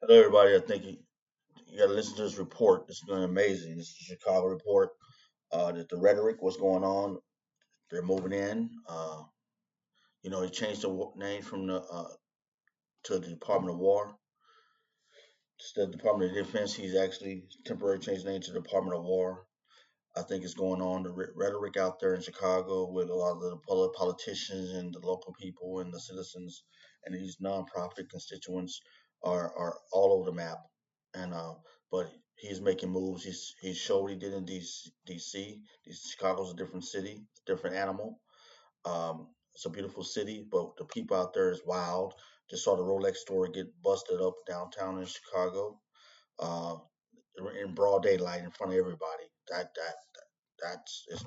Hello, everybody. I think you got to listen to this report. It's been amazing. This is the Chicago report. That the rhetoric, what's going on. They're moving in. He changed the name from the to the Department of War. Instead of Department of Defense, he's actually temporarily changed the name to the Department of War. I think it's going on. The rhetoric out there in Chicago with a lot of the politicians and the local people and the citizens and these nonprofit constituents are all over the map. And but he's making moves. He showed what he did in DC. Chicago's a different city, different animal. It's a beautiful city, but the people out there is wild. Just saw the Rolex store get busted up downtown in Chicago, uh, in broad daylight in front of everybody.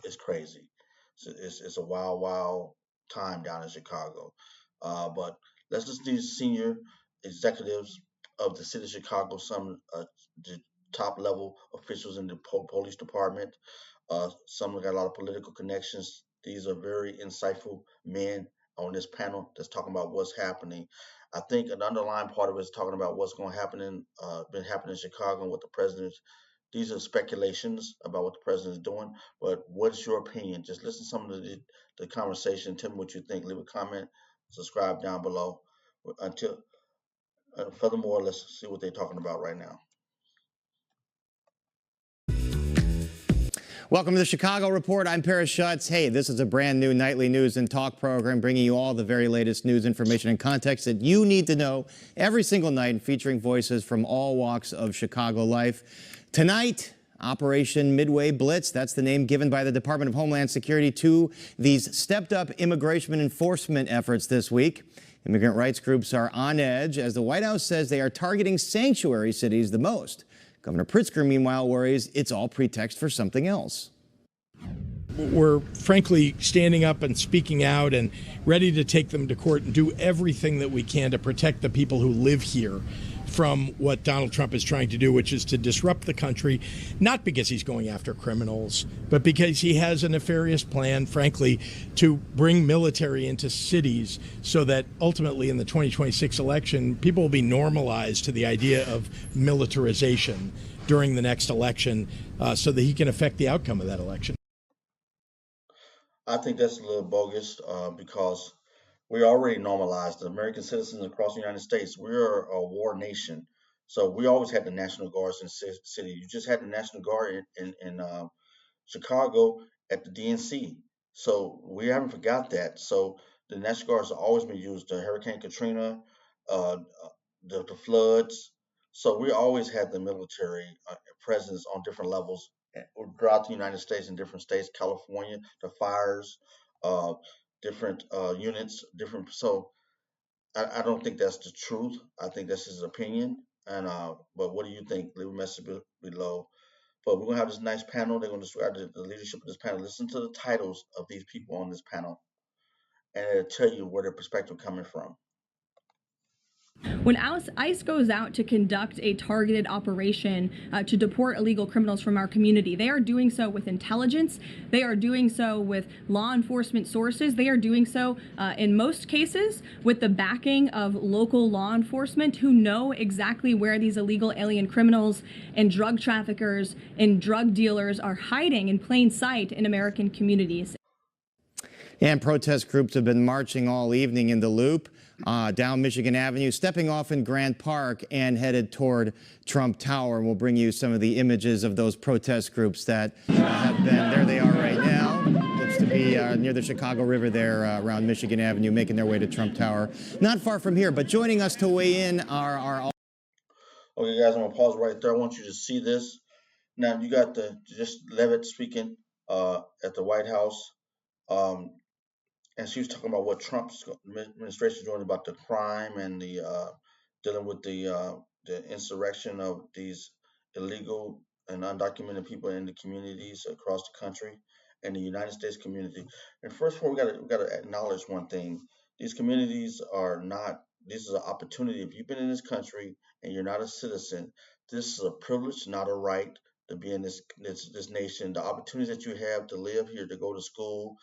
It's crazy. It's a wild time down in Chicago. But let's listen to these senior executives of the city of Chicago, some the top level officials in the police department. Some got a lot of political connections. These are very insightful men on this panel that's talking about what's happening. I think an underlying part of it is talking about what's going to happen been happening in Chicago and what the president. These are speculations about what the president is doing, but what's your opinion? Just listen to some of the conversation. Tell me what you think. Leave a comment. Subscribe down below. Until furthermore, let's see what they're talking about right now. Welcome to the Chicago Report. I'm Paris Schutz. Hey, this is a brand new nightly news and talk program bringing you all the very latest news, information, and context that you need to know every single night, and featuring voices from all walks of Chicago life. Tonight, Operation Midway Blitz. That's the name given by the Department of Homeland Security to these stepped-up immigration enforcement efforts this week. Immigrant rights groups are on edge as the White House says they are targeting sanctuary cities the most. Governor Pritzker, meanwhile, worries it's all pretext for something else. We're frankly standing up and speaking out and ready to take them to court and do everything that we can to protect the people who live here from what Donald Trump is trying to do, which is to disrupt the country, not because he's going after criminals, but because he has a nefarious plan, frankly, to bring military into cities so that ultimately in the 2026 election, people will be normalized to the idea of militarization during the next election so that he can affect the outcome of that election. I think that's a little bogus because we already normalized the American citizens across the United States. We're a war nation. So we always had the National Guards in the city. You just had the National Guard in Chicago at the DNC. So we haven't forgot that. So the National Guards have always been used. The Hurricane Katrina, uh, the floods. So we always had the military presence on different levels throughout the United States in different states, California, the fires, uh, different units, different. So I don't think that's the truth. I think that's his opinion. And but what do you think? Leave a message below. But we're gonna have this nice panel. They're gonna describe the leadership of this panel. Listen to the titles of these people on this panel, and it'll tell you where their perspective coming from. When ICE goes out to conduct a targeted operation to deport illegal criminals from our community, they are doing so with intelligence. They are doing so with law enforcement sources. They are doing so, in most cases, with the backing of local law enforcement who know exactly where these illegal alien criminals and drug traffickers and drug dealers are hiding in plain sight in American communities. And protest groups have been marching all evening in the Loop, down Michigan Avenue, stepping off in Grant Park and headed toward Trump Tower. And we'll bring you some of the images of those protest groups that have been, there they are right now. Looks to be near the Chicago River there around Michigan Avenue, making their way to Trump Tower. Not far from here, but joining us to weigh in are Okay, guys, I'm gonna pause right there. I want you to see this. Now you got the just Levitt speaking at the White House. And she was talking about what Trump's administration is doing about the crime and the dealing with the insurrection of these illegal and undocumented people in the communities across the country and the United States community. And first of all, we gotta acknowledge one thing: these communities are not. This is an opportunity. If you've been in this country and you're not a citizen, this is a privilege, not a right, to be in this nation. The opportunities that you have to live here, to go to school,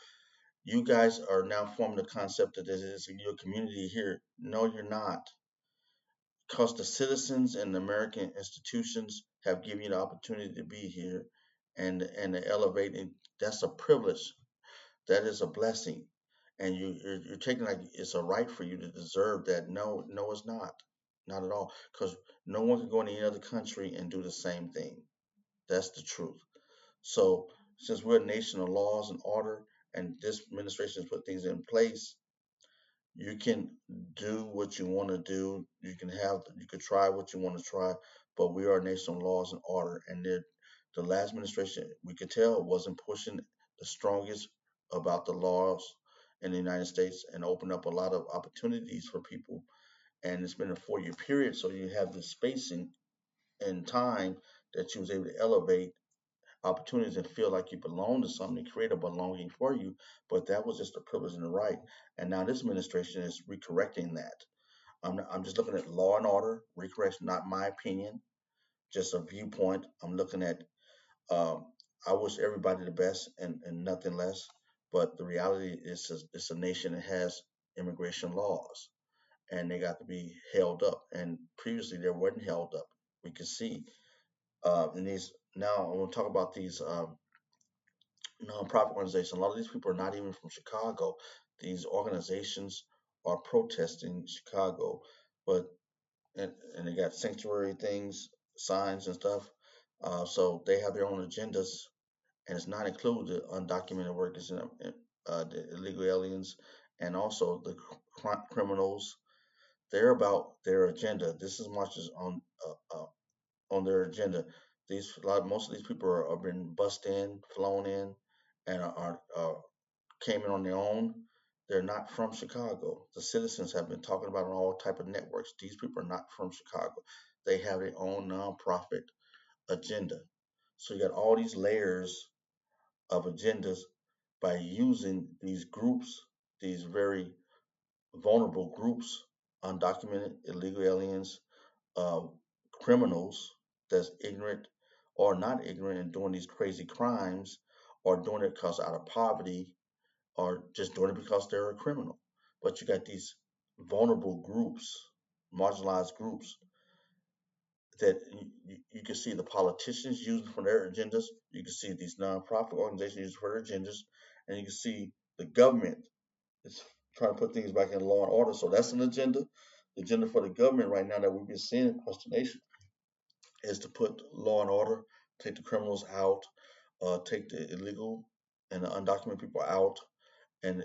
you guys are now forming the concept that this is your community here. No, you're not. because the citizens and the American institutions have given you the opportunity to be here and to elevate, and that's a privilege. That is a blessing. And you're taking like it's a right for you to deserve that. No, no, it's not at all. Because no one can go in any other country and do the same thing. That's the truth. So since we're a nation of laws and order, and this administration has put things in place, you can do what you want to do. You could try what you want to try, but we are a nation of laws and order. And the last administration, we could tell, wasn't pushing the strongest about the laws in the United States and opened up a lot of opportunities for people. And it's been a 4-year period, so you have the spacing and time that you was able to elevate opportunities and feel like you belong to something, create a belonging for you. But that was just a privilege and a right. And now this administration is recorrecting that. I'm just looking at law and order, recorrection, not my opinion, just a viewpoint. I'm looking at, um, I wish everybody the best and nothing less. But the reality is it's a nation that has immigration laws and they got to be held up. And previously they weren't held up. We can see in these, now I want to talk about these nonprofit organizations. A lot of these people are not even from Chicago. These organizations are protesting Chicago, but and they got sanctuary things, signs and stuff. So they have their own agendas, and it's not included the undocumented workers and the illegal aliens, and also the criminals. They're about their agenda. This is much as on their agenda. Most of these people are been bussed in, flown in, and came in on their own. They're not from Chicago. The citizens have been talking about on all type of networks. These people are not from Chicago. They have their own nonprofit agenda. So you got all these layers of agendas by using these groups, these very vulnerable groups, undocumented illegal aliens, uh, criminals that's ignorant or not ignorant and doing these crazy crimes or doing it because out of poverty or just doing it because they're a criminal. But you got these vulnerable groups, marginalized groups that you can see the politicians using for their agendas. You can see these nonprofit organizations using for their agendas, and you can see the government is trying to put things back in law and order. So that's an agenda. The agenda for the government right now that we've been seeing across the nation is to put law and order, take the criminals out, take the illegal and the undocumented people out, and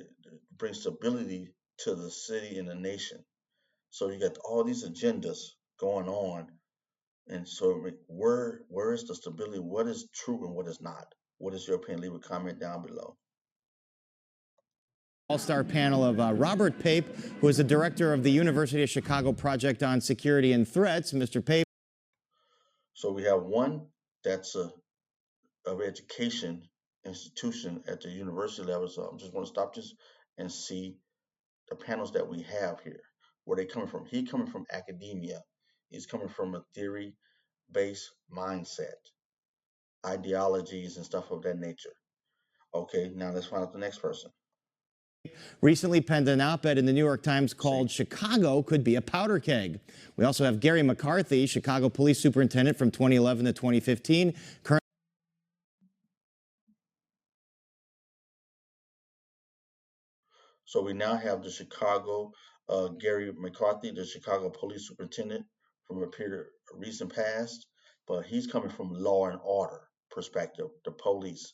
bring stability to the city and the nation. So you got all these agendas going on, and so where is the stability? What is true and what is not? What is your opinion? Leave a comment down below. All-star panel of Robert Pape, who is the director of the University of Chicago Project on Security and Threats. Mr. Pape. So we have one that's of education institution at the university level. So I'm just want to stop this and see the panels that we have here. Where they coming from? He coming from academia. He's coming from a theory-based mindset, ideologies and stuff of that nature. Okay, now let's find out the next person. Recently penned an op-ed in the New York Times called Chicago Could Be a Powder Keg. We also have Gary McCarthy, Chicago Police Superintendent from 2011 to 2015. So we now have the Chicago, Gary McCarthy, the Chicago Police Superintendent from a recent past, but he's coming from law and order perspective, the police,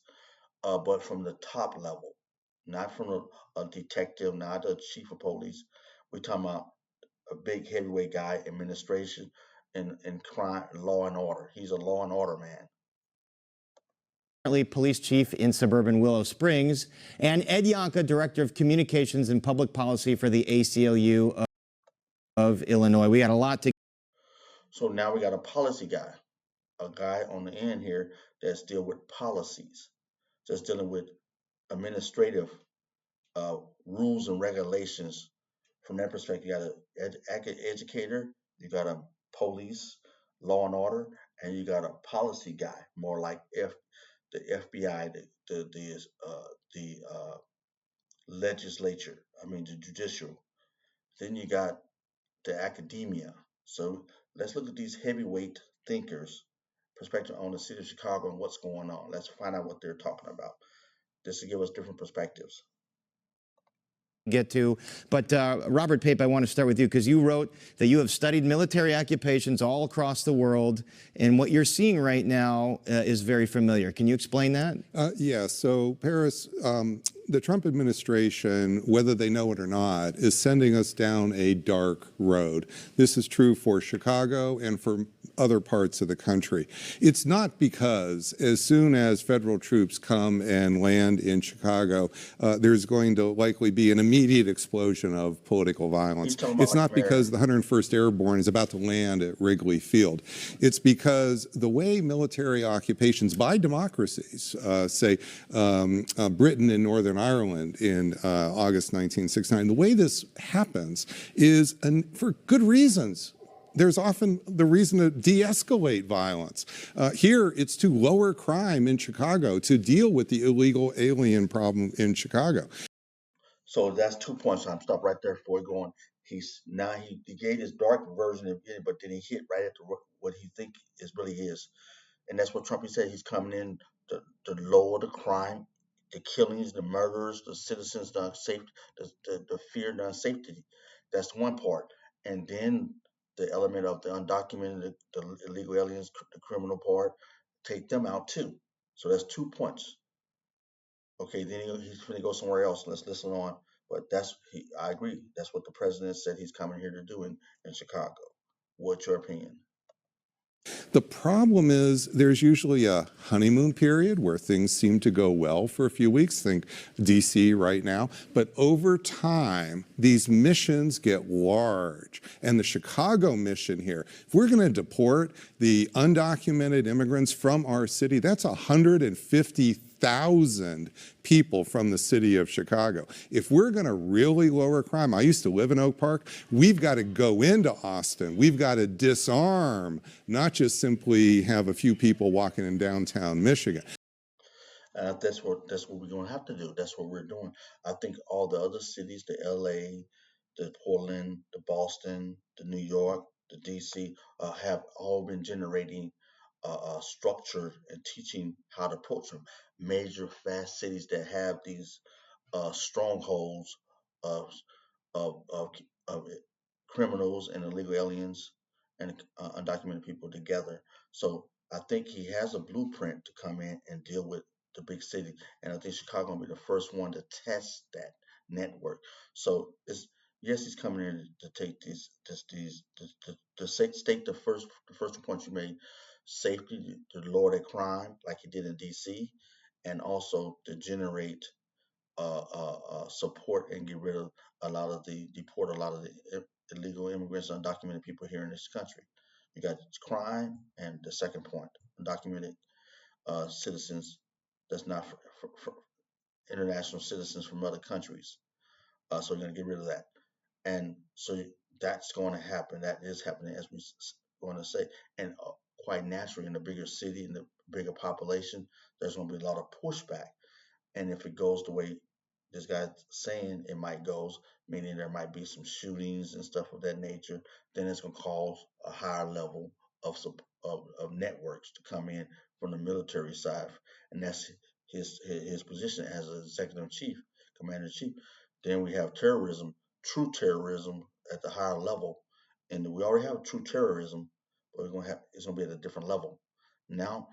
but from the top level, not from a detective, not a chief of police. We're talking about a big heavyweight guy, administration, and crime, law and order. He's a law and order man. Police chief in suburban Willow Springs, and Ed Yonka, director of communications and public policy for the ACLU of Illinois. We got a lot to. So now we got a policy guy, a guy on the end here that's dealing with policies, just dealing with administrative rules and regulations. From that perspective, you got an educator, you got a police, law and order, and you got a policy guy, more like the FBI, the legislature. I mean the judicial. Then you got the academia. So let's look at these heavyweight thinkers' perspective on the city of Chicago and what's going on. Let's find out what they're talking about. This will give us different perspectives. Get to. But Robert Pape, I want to start with you because you wrote that you have studied military occupations all across the world, and what you're seeing right now is very familiar. Can you explain that? Yeah, so Paris, the Trump administration, whether they know it or not, is sending us down a dark road. This is true for Chicago and for other parts of the country. It's not because as soon as federal troops come and land in Chicago, there's going to likely be an immediate explosion of political violence. It's not because the 101st Airborne is about to land at Wrigley Field. It's because the way military occupations by democracies, say Britain and Northern Ireland in August 1969, the way this happens is for good reasons. There's often the reason to de-escalate violence. Here, it's to lower crime in Chicago, to deal with the illegal alien problem in Chicago. So that's 2 points. I'm stop right there before going. He gave his dark version of it, but then he hit right at what he think is really is, and that's what Trump he said. He's coming in to lower the crime, the killings, the murders, the citizens, the safety, the fear, the unsafety. That's one part, and then the element of the undocumented, the illegal aliens, the criminal part, take them out too. So that's 2 points. Okay, then he's going to go somewhere else. Let's listen on. But I agree. That's what the president said he's coming here to do in Chicago. What's your opinion? The problem is there's usually a honeymoon period where things seem to go well for a few weeks. Think DC right now. But over time, these missions get large. And the Chicago mission here, if we're going to deport the undocumented immigrants from our city, that's 150,000 people from the city of Chicago. If we're going to really lower crime, I used to live in Oak Park, we've got to go into Austin. We've got to disarm, not just simply have a few people walking in downtown Michigan. That's what we're going to have to do. That's what we're doing. I think all the other cities, the LA, the Portland, the Boston, the New York, the DC, have all been generating structure and teaching how to approach them. Major fast cities that have these strongholds of, of criminals and illegal aliens and undocumented people together. So I think he has a blueprint to come in and deal with the big city, and I think Chicago will be the first one to test that network. So yes, he's coming in to take to state the first 2 points you made: safety, to lower that crime, like he did in D.C., and also to generate support and get rid of deport a lot of the illegal immigrants, undocumented people here in this country. You got crime, and the second point, undocumented citizens that's not for international citizens from other countries. So we're going to get rid of that. And so that's going to happen. That is happening, as we going to say. And quite naturally, in the bigger city, in the bigger population, there's going to be a lot of pushback. And if it goes the way this guy's saying it might go, meaning there might be some shootings and stuff of that nature, then it's going to cause a higher level of networks to come in from the military side, and that's his position as an executive chief, commander in chief. Then we have terrorism, true terrorism at the higher level, and we already have true terrorism, but it's going to be at a different level. Now,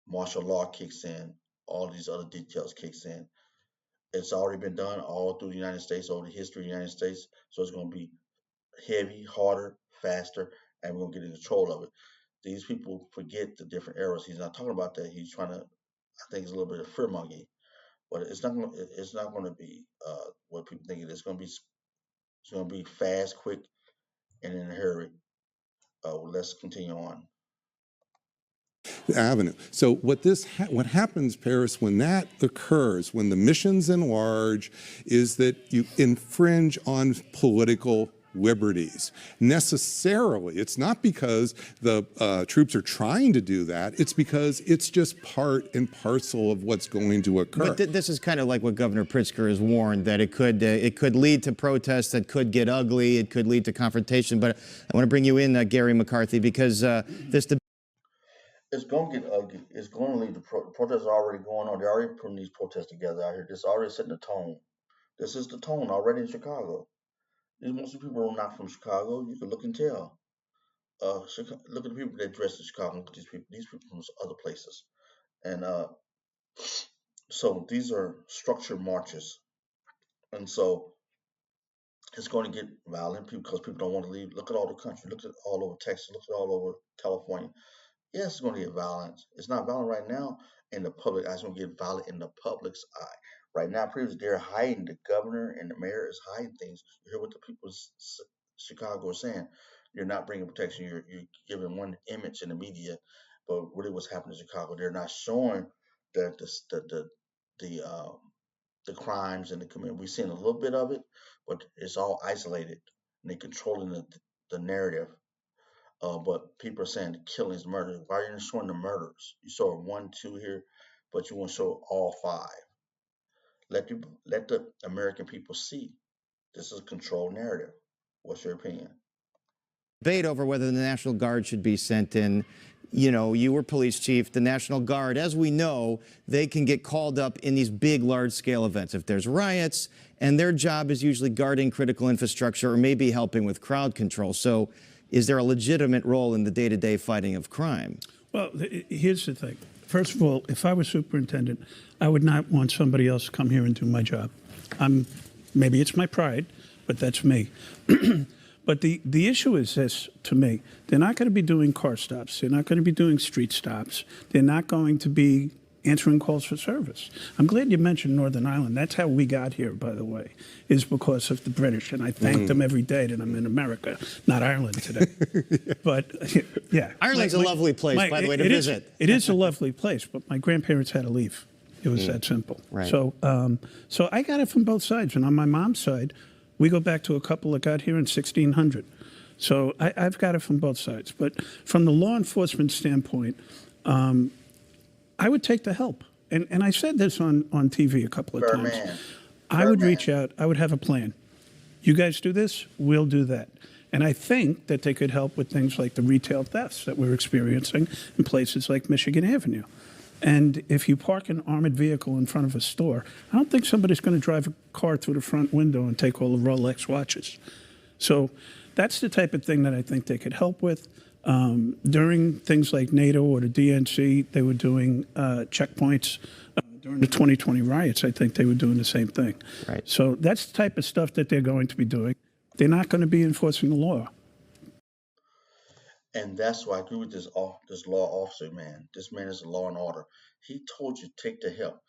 martial law kicks in, all these other details kicks in. It's already been done all through the United States, over the history of the United States, so it's going to be heavy, harder, faster, and we're going to get in control of it. These people forget the different eras. He's not talking about that. He's trying to, I think, it's a little bit of fear-mongering, but it's not going to be what people think it is. It's going to be fast, quick, and in a hurry. Let's continue on. Avenue. So what happens, Paris, when that occurs, when the missions enlarge, is that you infringe on political liberties. Necessarily, it's not because the troops are trying to do that. It's because it's just part and parcel of what's going to occur. But this is kind of like what Governor Pritzker has warned, that it could lead to protests that could get ugly. It could lead to confrontation. But I want to bring you in, Gary McCarthy, because this debate. It's going to get ugly. It's going to lead to protests are already going on. They're already putting these protests together out here. This is already setting the tone. This is the tone already in Chicago. Most of the people are not from Chicago. You can look and tell. Look at the people that dress in Chicago. Look at these people. These people from other places. And so these are structured marches. And so it's going to get violent because people don't want to leave. Look at all the country. Look at all over Texas. Look at all over California. Yes, it's going to get violent. It's not violent right now in the public eye. It's going to get violent in the public's eye. Right now, previously, they're hiding. The governor and the mayor is hiding things. You hear what the people in Chicago are saying. You're not bringing protection. You're giving one image in the media, but really what's happening in Chicago, they're not showing the crimes and the community. We've seen a little bit of it, but it's all isolated. And they're controlling the narrative. But people are saying the killings, murders. Why are you not showing the murders? You saw 1, 2 here, but you want to show all 5. Let the American people see this is a controlled narrative. What's your opinion? Debate over whether the National Guard should be sent in. You know, you were police chief. The National Guard, as we know, they can get called up in these big, large-scale events. If there's riots, and their job is usually guarding critical infrastructure or maybe helping with crowd control. So is there a legitimate role in the day-to-day fighting of crime? Well, here's the thing. First of all, if I was superintendent, I would not want somebody else to come here and do my job. Maybe it's my pride, but that's me. But the issue is this, to me. They're not going to be doing car stops. They're not going to be doing street stops. They're not going to be answering calls for service. I'm glad you mentioned Northern Ireland. That's how we got here, by the way, is because of the British. And I thank them every day that I'm in America, not Ireland today. But, yeah. Ireland's a lovely place, by the way, to visit. It is a lovely place, but my grandparents had to leave. It was that simple. Right. So I got it from both sides. And on my mom's side, we go back to a couple that got here in 1600. So I've got it from both sides. But from the law enforcement standpoint, I would take the help. And I said this on TV a couple of times. I would reach out. I would have a plan. You guys do this, we'll do that. And I think that they could help with things like the retail thefts that we're experiencing in places like Michigan Avenue. And if you park an armored vehicle in front of a store, I don't think somebody's going to drive a car through the front window and take all the Rolex watches. So that's the type of thing that I think they could help with. During things like NATO or the DNC, they were doing checkpoints. During the 2020 riots, I think they were doing the same thing. Right. So that's the type of stuff that they're going to be doing. They're not going to be enforcing the law. And that's why I agree with this law officer, man. This man is a law and order. He told you take the help.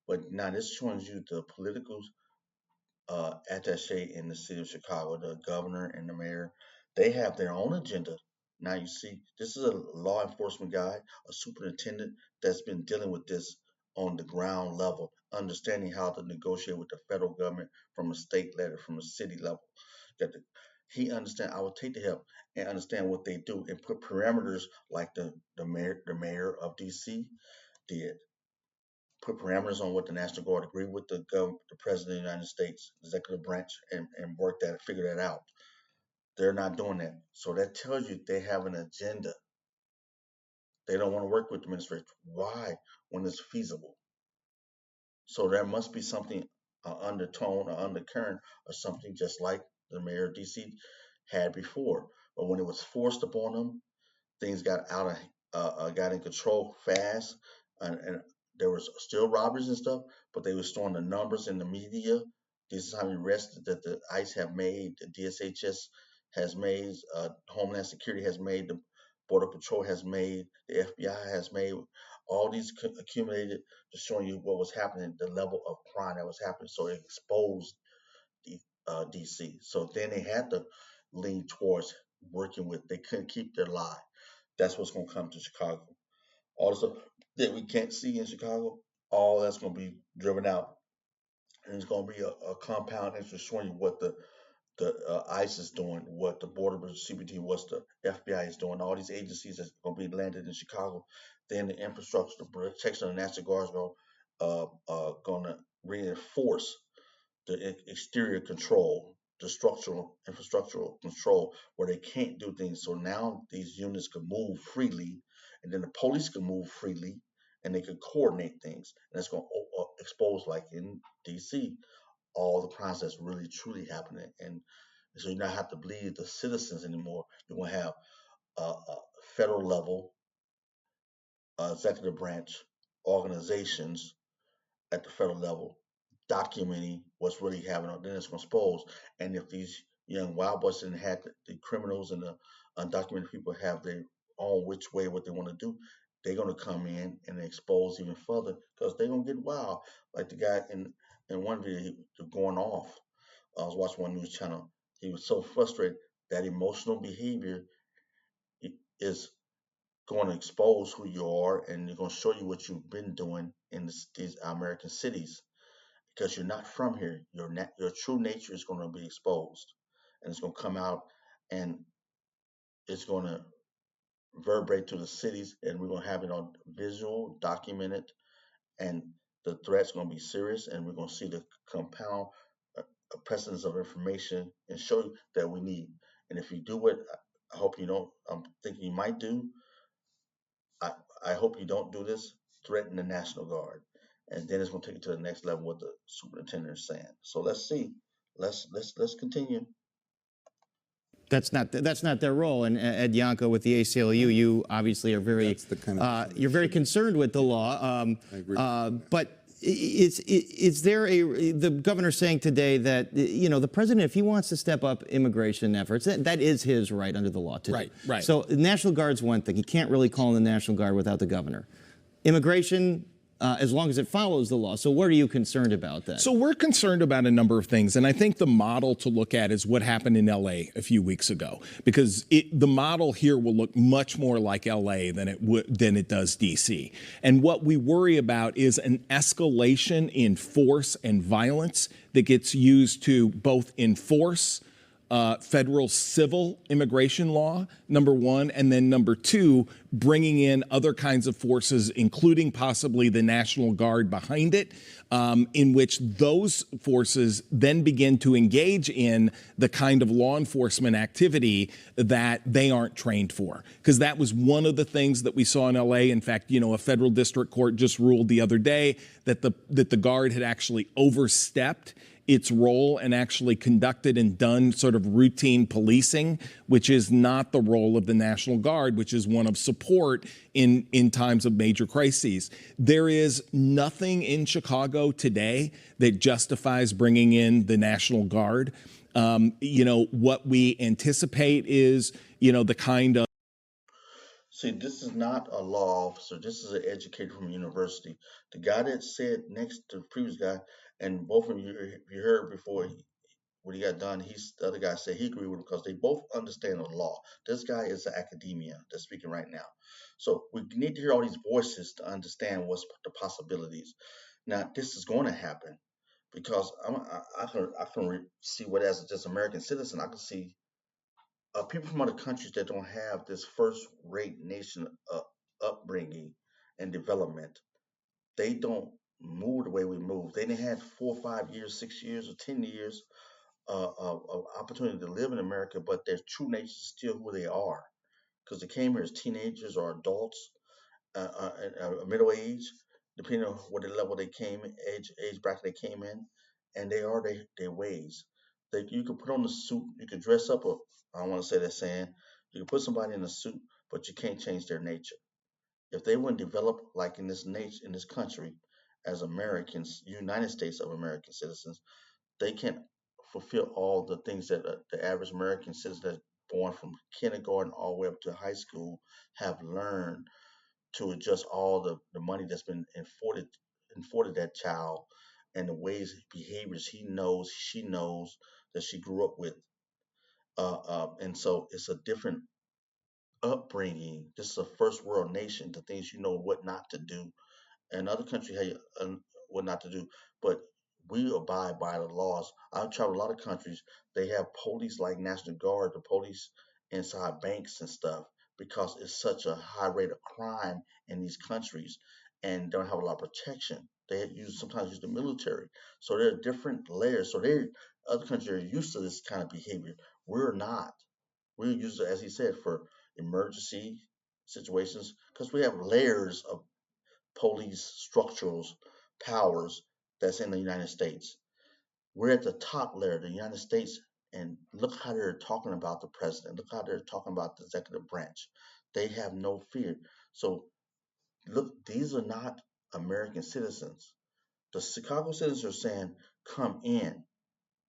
But now this shows you the political attaché in the city of Chicago, the governor and the mayor. They have their own agenda. Now you see, this is a law enforcement guy, a superintendent that's been dealing with this on the ground level, understanding how to negotiate with the federal government from a state level, from a city level. He understand. I will take the help and understand what they do and put parameters like the mayor of D.C. did. Put parameters on what the National Guard agreed with the president of the United States, executive branch, and work that, figure that out. They're not doing that. So that tells you they have an agenda. They don't want to work with the administration. Why? When it's feasible. So there must be something, undertone or undercurrent or something just like the mayor of D.C. had before. But when it was forced upon them, things got got in control fast, and there was still robberies and stuff, but they were storing the numbers in the media. This is how many arrests that the ICE have made, the DSHS has made, Homeland Security has made, the Border Patrol has made, the FBI has made. All these accumulated to showing you what was happening, the level of crime that was happening. So it exposed DC. So then they had to lean towards working with. They couldn't keep their lie. That's what's going to come to Chicago. All the stuff that we can't see in Chicago, all that's going to be driven out, and it's going to be a compound interest showing you what the the ICE is doing, what the Border CBT, what the FBI is doing, all these agencies that's going to be landed in Chicago, then the infrastructure, the protection of the National Guard is going to reinforce the exterior control, the structural, infrastructural control, where they can't do things. So now these units can move freely, and then the police can move freely, and they can coordinate things. And that's going to expose, like in DC, all the crimes that's really truly happening. And so you not have to believe the citizens anymore. You're going to have a federal level executive branch organizations at the federal level documenting what's really happening. Then it's going to expose. And if these young wild boys didn't have the criminals and the undocumented people have their own which way what they want to do, they're going to come in and expose even further, because they're going to get wild. Like the guy in one video, he was going off. I was watching one news channel. He was so frustrated that emotional behavior is going to expose who you are, and they're going to show you what you've been doing in these American cities, because you're not from here. Your true nature is going to be exposed, and it's going to come out, and it's going to reverberate to the cities, and we're going to have it on visual, documented, and the threat's going to be serious, and we're going to see the compound presence of information and show you that we need. And if you do what I hope you don't, I'm thinking you might do, I, I hope you don't do this, threaten the National Guard. And then it's going to take you to the next level, what the superintendent is saying. So let's see. Let's continue. That's not their role. And Ed Yanko with the ACLU, you obviously are very That's the kind of you're very concerned with the law. I agree. But is there the governor saying today that the president, if he wants to step up immigration efforts, that is his right under the law to do. Right. So the National Guard's one thing. He can't really call in the National Guard without the governor. Immigration, as long as it follows the law. So what are you concerned about then? So we're concerned about a number of things, and I think the model to look at is what happened in LA a few weeks ago, because the model here will look much more like LA than it does DC. And what we worry about is an escalation in force and violence that gets used to both enforce federal civil immigration law, number one, and then number two, bringing in other kinds of forces, including possibly the National Guard behind it, in which those forces then begin to engage in the kind of law enforcement activity that they aren't trained for. Because that was one of the things that we saw in LA. In fact, a federal district court just ruled the other day that the Guard had actually overstepped its role and actually conducted and done sort of routine policing, which is not the role of the National Guard, which is one of support in times of major crises. There is nothing in Chicago today that justifies bringing in the National Guard. What we anticipate is, the kind of See, this is not a law officer. This is an educator from a university. The guy that said next to the previous guy, and both of you heard before when he got done, the other guy said he agreed with him because they both understand the law. This guy is an academia that's speaking right now. So we need to hear all these voices to understand what's the possibilities. Now, this is going to happen because I can see what, as just American citizen, I can see people from other countries that don't have this first-rate nation upbringing and development. They don't move the way we move. They didn't have 4 or 5 years, 6 years, or 10 years of opportunity to live in America, but their true nature is still who they are, because they came here as teenagers or adults, middle age, depending on what the level they came in, age bracket they came in, and they are their ways. That you can put on the suit, you can dress up I don't want to say that saying, you can put somebody in a suit, but you can't change their nature. If they wouldn't develop like in this country as Americans, United States of American citizens, they can't fulfill all the things that the average American citizen that's born from kindergarten all the way up to high school have learned to adjust all the money that's been afforded that child, and the ways, behaviors she knows that she grew up with. And so it's a different upbringing. This is a first world nation. The things what not to do, and other countries what not to do. But we abide by the laws. I've traveled a lot of countries. They have police like National Guard, the police inside banks and stuff, because it's such a high rate of crime in these countries, and don't have a lot of protection. They sometimes use the military, so there are different layers. So other countries are used to this kind of behavior. We're not. We're used, as he said, for emergency situations because we have layers of police structural powers that's in the United States. We're at the top layer, the United States, and look how they're talking about the president. Look how they're talking about the executive branch. They have no fear. So look, these are not American citizens. The Chicago citizens are saying, come in.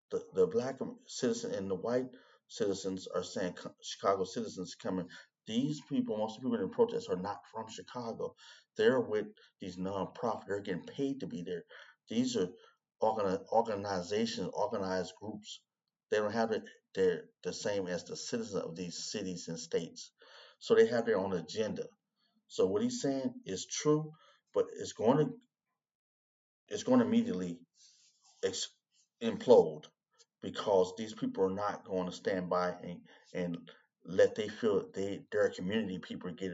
The black citizen and the white citizens are saying, Chicago citizens come in. These people, most of the people in the protests are not from Chicago. They're with these nonprofits. They're getting paid to be there. These are organizations, organized groups. They don't have it. They're the same as the citizens of these cities and states. So they have their own agenda. So what he's saying is true, but it's going to immediately implode because these people are not going to stand by and let they feel their community people get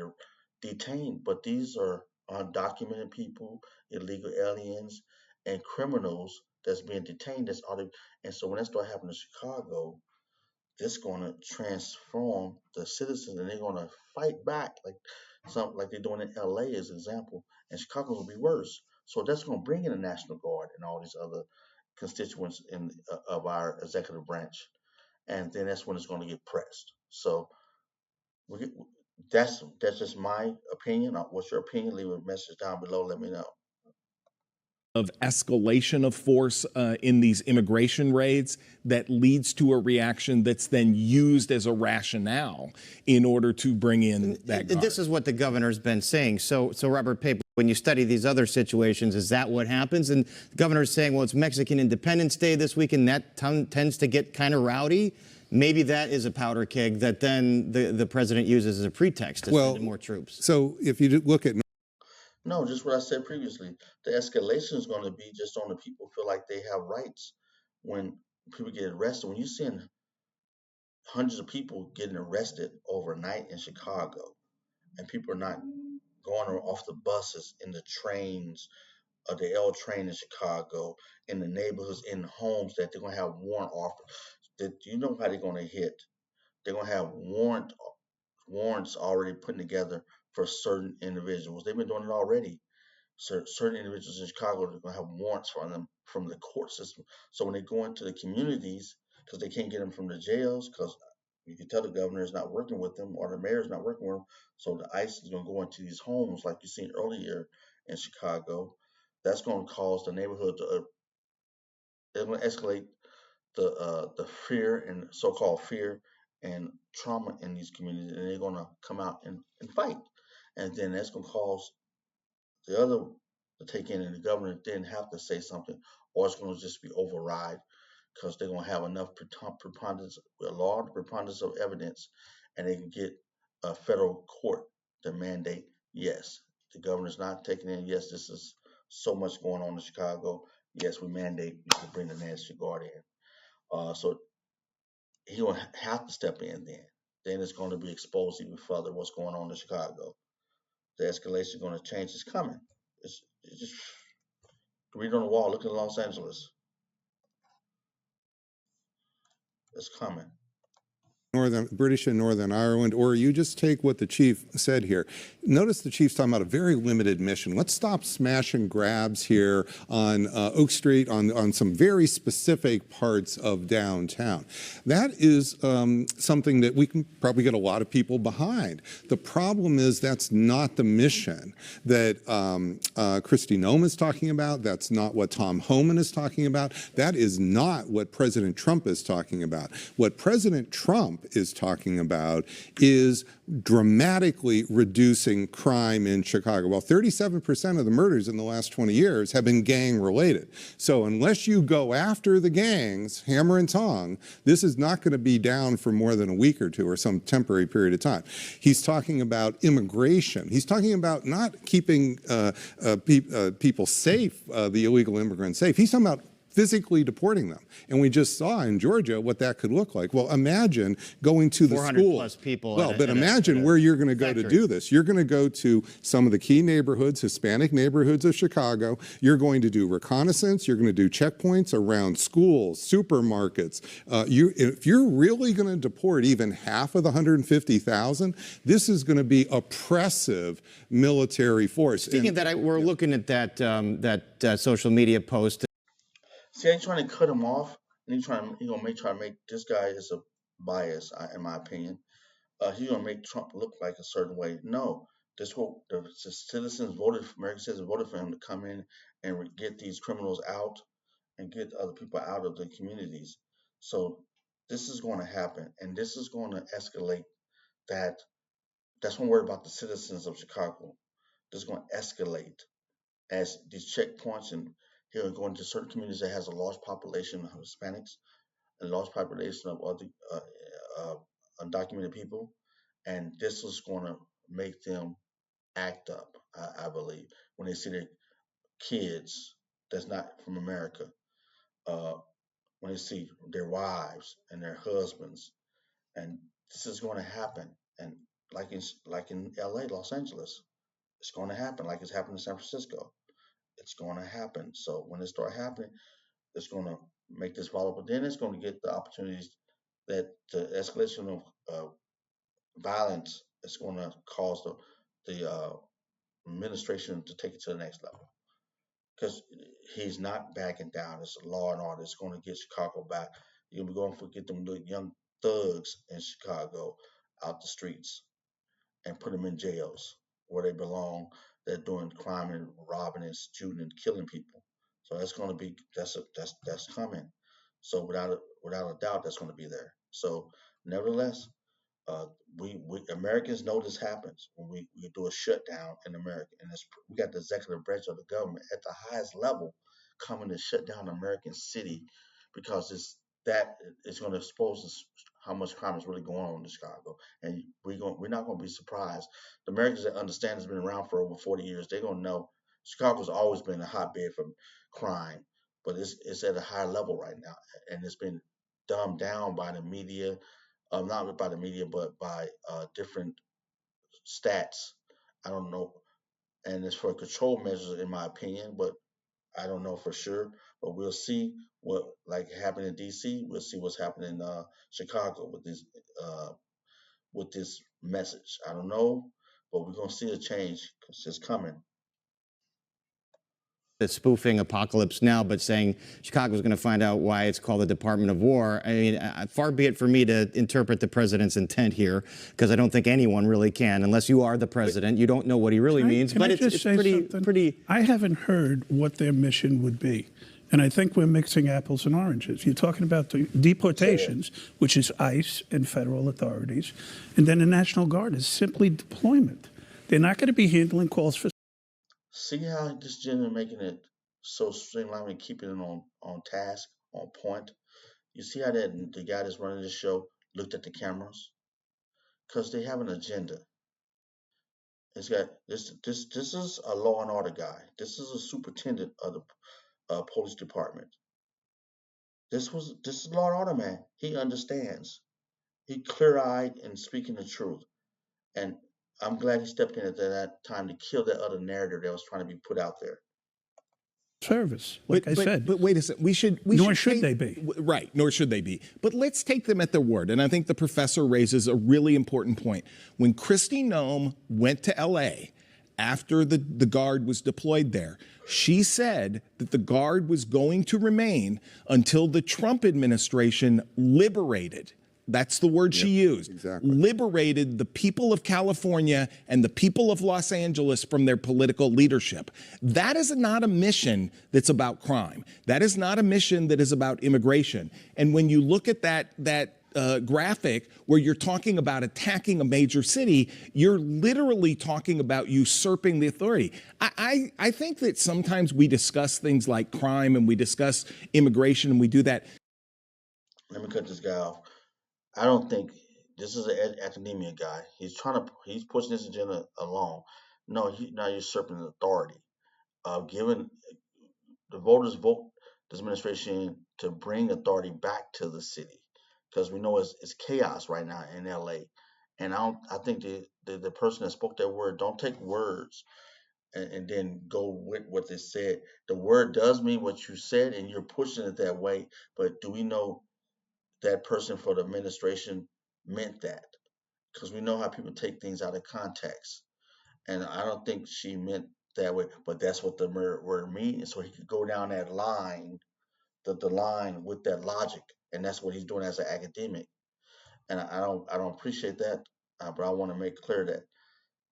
detained. But these are undocumented people, illegal aliens, and criminals that's being detained. And so when that starts happening in Chicago, it's going to transform the citizens, and they're going to fight back like they're doing in LA as an example, and Chicago will be worse. So that's going to bring in the National Guard and all these other constituents of our executive branch, and then that's when it's going to get pressed. So that's just my opinion. What's your opinion? Leave a message down below. Let me know. Of escalation of force in these immigration raids that leads to a reaction that's then used as a rationale in order to bring in that guard. This is what the governor's been saying. So Robert Pape, when you study these other situations, is that what happens? And the governor's saying, well, it's Mexican Independence Day this week, and that tends to get kind of rowdy. Maybe that is a powder keg that then the president uses as a pretext to send in more troops. So if you look at No, just what I said previously. The escalation is going to be just on the people feel like they have rights. When people get arrested, when you're seeing hundreds of people getting arrested overnight in Chicago, and people are not going off the buses, in the trains, or the L train in Chicago, in the neighborhoods, in homes that they're going to have warrant offer. You know how they're going to hit. They're going to have warrants already put together for certain individuals. They've been doing it already. Certain individuals in Chicago are going to have warrants for them from the court system. So when they go into the communities, because they can't get them from the jails, because you can tell the governor is not working with them or the mayor is not working with them. So the ICE is going to go into these homes like you seen earlier in Chicago. That's going to cause the neighborhood to it's going to escalate the fear and so-called fear and trauma in these communities, and they're going to come out and fight. And then that's going to cause the other to take in, and the governor didn't have to say something, or it's going to just be override because they're going to have enough preponderance of evidence, and they can get a federal court to mandate, yes, the governor's not taking in, yes, this is so much going on in Chicago, yes, we mandate you to bring the National Guard in. So he will have to step in then. Then it's going to be exposed even further what's going on in Chicago. The escalation is going to change. It's coming. It's just read on the wall. Look at Los Angeles. It's coming. British and Northern Ireland, or you just take what the chief said here. Notice the chief's talking about a very limited mission. Let's stop smash and grabs here on Oak Street, on some very specific parts of downtown. That is something that we can probably get a lot of people behind. The problem is that's not the mission that Kristi Noem is talking about. That's not what Tom Homan is talking about. That is not what President Trump is talking about. What President Trump is talking about is dramatically reducing crime in Chicago. Well, 37% of the murders in the last 20 years have been gang related. So unless you go after the gangs, hammer and tong, this is not going to be down for more than a week or two or some temporary period of time. He's talking about immigration. He's talking about not keeping people safe, the illegal immigrants safe. He's talking about physically deporting them. And we just saw in Georgia what that could look like. Well, imagine going to the 400 school. plus people. Well, but imagine where you're going to go to do this. You're going to go to some of the key neighborhoods, Hispanic neighborhoods of Chicago. You're going to do reconnaissance. You're going to do checkpoints around schools, supermarkets. If you're really going to deport even half of the 150,000, this is going to be oppressive military force. Speaking of that, we're looking at that social media post. See, they're trying to cut him off, and he's trying to make this guy is a bias, in my opinion. He's gonna make Trump look like a certain way. No, this what the citizens voted for. American citizens voted for him to come in and get these criminals out and get other people out of the communities. So this is going to happen, and this is going to escalate. That's one word about the citizens of Chicago. This is going to escalate as these checkpoints, and he'll go into certain communities that has a large population of Hispanics, a large population of other undocumented people, and this is going to make them act up. I believe when they see their kids that's not from America, when they see their wives and their husbands, and this is going to happen. And like in L.A., Los Angeles, it's going to happen. Like it's happened in San Francisco. It's going to happen. So when it starts happening, it's going to make this volatile. Then it's going to get the opportunities that the escalation of violence is going to cause the administration to take it to the next level. Because he's not backing down. It's law and order. It's going to get Chicago back. You'll be going to get them little young thugs in Chicago out the streets and put them in jails where they belong. They're doing crime and robbing and shooting and killing people. So that's going to be that's coming. So without a doubt, that's going to be there. So nevertheless, we Americans know this happens when we do a shutdown in America, and we got the executive branch of the government at the highest level coming to shut down an American city because it's going to expose us how much crime is really going on in Chicago, and we're not going to be surprised. The Americans that understand it's been around for over 40 years, they're going to know Chicago's always been a hotbed for crime, but it's at a higher level right now, and it's been dumbed down by the media. Not by the media, but by different stats. I don't know, and it's for control measures, in my opinion, but I don't know for sure. But we'll see what like happened in D.C. We'll see what's happening in Chicago with this message. I don't know, but we're gonna see a change because it's coming. Spoofing Apocalypse Now, but saying Chicago's going to find out why it's called the Department of War. I mean, far be it for me to interpret the president's intent here, because I don't think anyone really can, unless you are the president. You don't know what he really means. But it's pretty. I haven't heard what their mission would be. And I think we're mixing apples and oranges. You're talking about the deportations, which is ICE and federal authorities, and then the National Guard is simply deployment. They're not going to be handling calls for. See how this gentleman making it so streamlined and keeping it on task, on point. You see how the guy that's running this show looked at the cameras, because they have an agenda. It's got this is a law and order guy. This is a superintendent of the police department. This is law and order man. He understands. He clear-eyed and speaking the truth. And I'm glad he stepped in at that time to kill that other narrative that was trying to be put out there. Service, like I said. But wait a second. Nor should they be. Right, nor should they be. But let's take them at their word. And I think the professor raises a really important point. When Kristi Noem went to L.A. after the Guard was deployed there, she said that the Guard was going to remain until the Trump administration liberated. That's the word she used. Exactly. Liberated the people of California and the people of Los Angeles from their political leadership. That is not a mission that's about crime. That is not a mission that is about immigration. And when you look at that graphic where you're talking about attacking a major city, you're literally talking about usurping the authority. I think that sometimes we discuss things like crime and we discuss immigration and we do that. Let me cut this guy off. I don't think this is an academia guy. He's pushing this agenda along. No, he's not usurping authority. Given the voters vote, this administration to bring authority back to the city, because we know it's chaos right now in LA. And I think the person that spoke that word, don't take words and then go with what they said. The word does mean what you said, and you're pushing it that way. But do we know that person for the administration meant that? Because we know how people take things out of context. And I don't think she meant that way, but that's what the word means. So he could go down that line, the line with that logic, and that's what he's doing as an academic. And I don't appreciate that, but I want to make clear that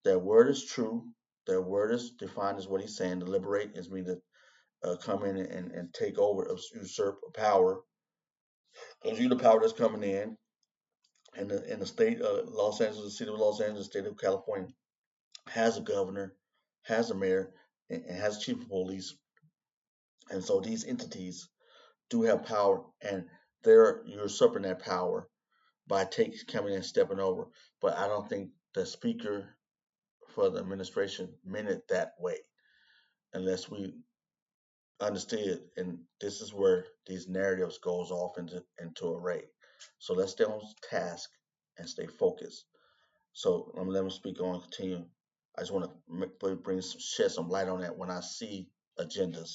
that word is true. That word is defined as what he's saying. To liberate is mean to come in and take over, usurp power. Because you the power that's coming in the state of Los Angeles, the city of Los Angeles, the state of California has a governor, has a mayor, and has a chief of police. And so these entities do have power, and they're usurping that power by coming and stepping over. But I don't think the speaker for the administration meant it that way, unless we understood. And this is where these narratives goes off into array. So let's stay on task and stay focused. So I'm let them speak on, continue. I just want to shed some light on that when I see agendas.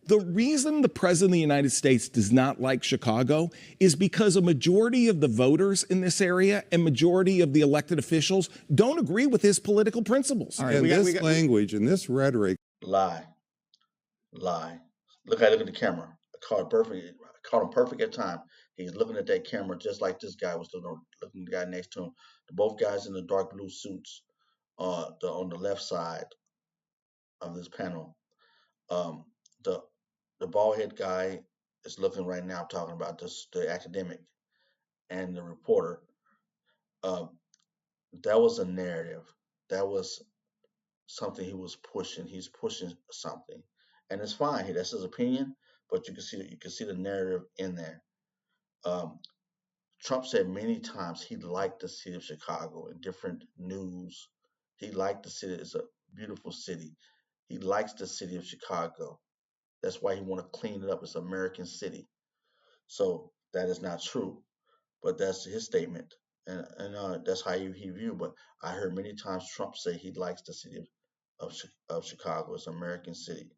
The reason the president of the United States does not like Chicago is because a majority of the voters in this area and majority of the elected officials don't agree with his political principles. All right, And this language and this rhetoric. Lie. Look at the camera. I caught him perfect at time. He's looking at that camera just like this guy was looking at the guy next to him. Both guys in the dark blue suits, on the left side of this panel. The bald head guy is looking right now, talking about the academic and the reporter. That was a narrative. That was something he was pushing. He's pushing something, and it's fine. That's his opinion, but you can see the narrative in there. Trump said many times he liked the city of Chicago in different news. He liked the city. It's a beautiful city. He likes the city of Chicago. That's why he want to clean it up. It's an American city. So that is not true, but that's his statement, and that's how he viewed. But I heard many times Trump say he likes the city of Chicago. It's an American city.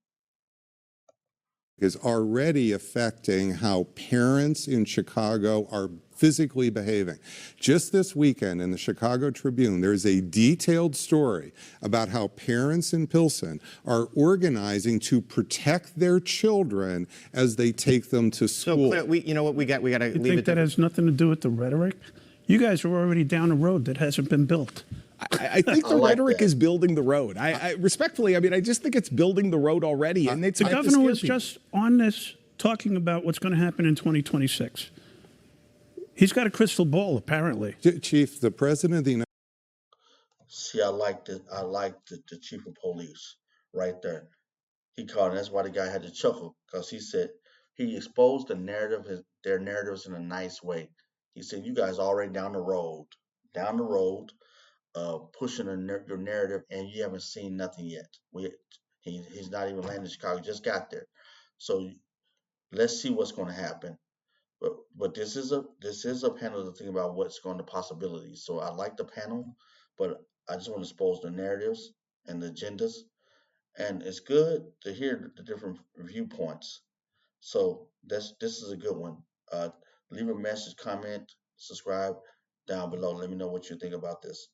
Is already affecting how parents in Chicago are physically behaving. Just this weekend in the Chicago Tribune, there's a detailed story about how parents in Pilsen are organizing to protect their children as they take them to school. So, you know what, we got to leave it. You think that has nothing to do with the rhetoric? You guys are already down a road that hasn't been built. I think the rhetoric is building the road. I respectfully, I just think it's building the road already. And it's the governor was just on this talking about what's going to happen in 2026. He's got a crystal ball, apparently. Chief, the president of the United See, I like the chief of police right there. He called, and that's why the guy had to chuckle, because he said he exposed their narratives in a nice way. He said, "You guys already down the road, pushing your narrative, and you haven't seen nothing yet. He's not even landed in Chicago; just got there. So let's see what's going to happen. But this is a panel to think about what's going to possibilities. So I like the panel, but I just want to expose the narratives and the agendas, and it's good to hear the different viewpoints. So this is a good one. Leave a message, comment, subscribe down below. Let me know what you think about this.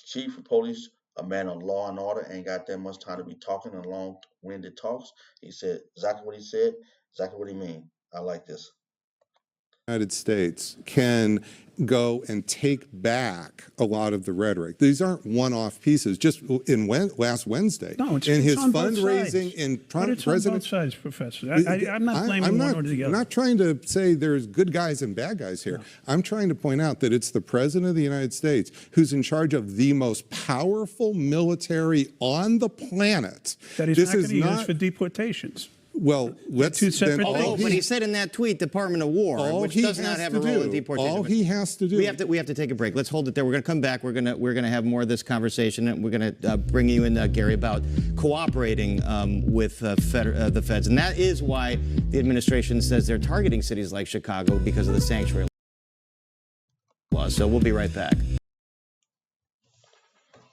Chief of Police, a man of law and order, ain't got that much time to be talking in long-winded talks. He said exactly what he said, exactly what he mean. I like this. States can go and take back a lot of the rhetoric. These aren't one-off pieces. Just in last Wednesday, in his fundraising in President. On both sides, Professor. I'm not blaming one or the other. I'm not trying to say there's good guys and bad guys here. No. I'm trying to point out that it's the President of the United States who's in charge of the most powerful military on the planet. That he's not going to use for deportations. Well, let's two separate then things. all But he, he said in that tweet, Department of War, all which he does not has have to a role in do, deportation. all he has to do. We have to take a break. Let's hold it there. We're going to come back. We're going to have more of this conversation, and we're going to bring you in, Gary, about cooperating with the feds, and that is why the administration says they're targeting cities like Chicago because of the sanctuary laws. So we'll be right back.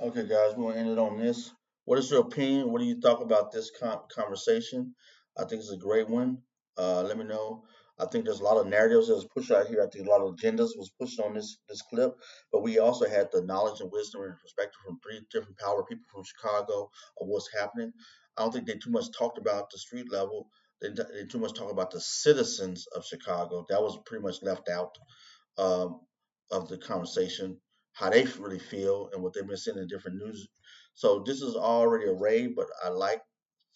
Okay, guys, we're gonna end it on this. What is your opinion? What do you talk about this conversation? I think it's a great one. Let me know. I think there's a lot of narratives that was pushed out here. I think a lot of agendas was pushed on this clip, but we also had the knowledge and wisdom and perspective from 3 different power people from Chicago of what's happening. I don't think they too much talked about the street level. They too much talk about the citizens of Chicago. That was pretty much left out um, of the conversation, how they really feel and what they've been seeing in different news. So this is already a raid, but I like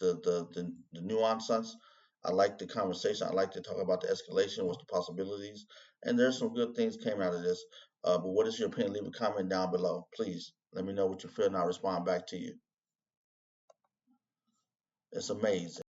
the nuances. I like the conversation. I like to talk about the escalation, what's the possibilities, and there's some good things came out of this. But what is your opinion? Leave a comment down below, please. Let me know what you feel, and I'll respond back to you. It's amazing.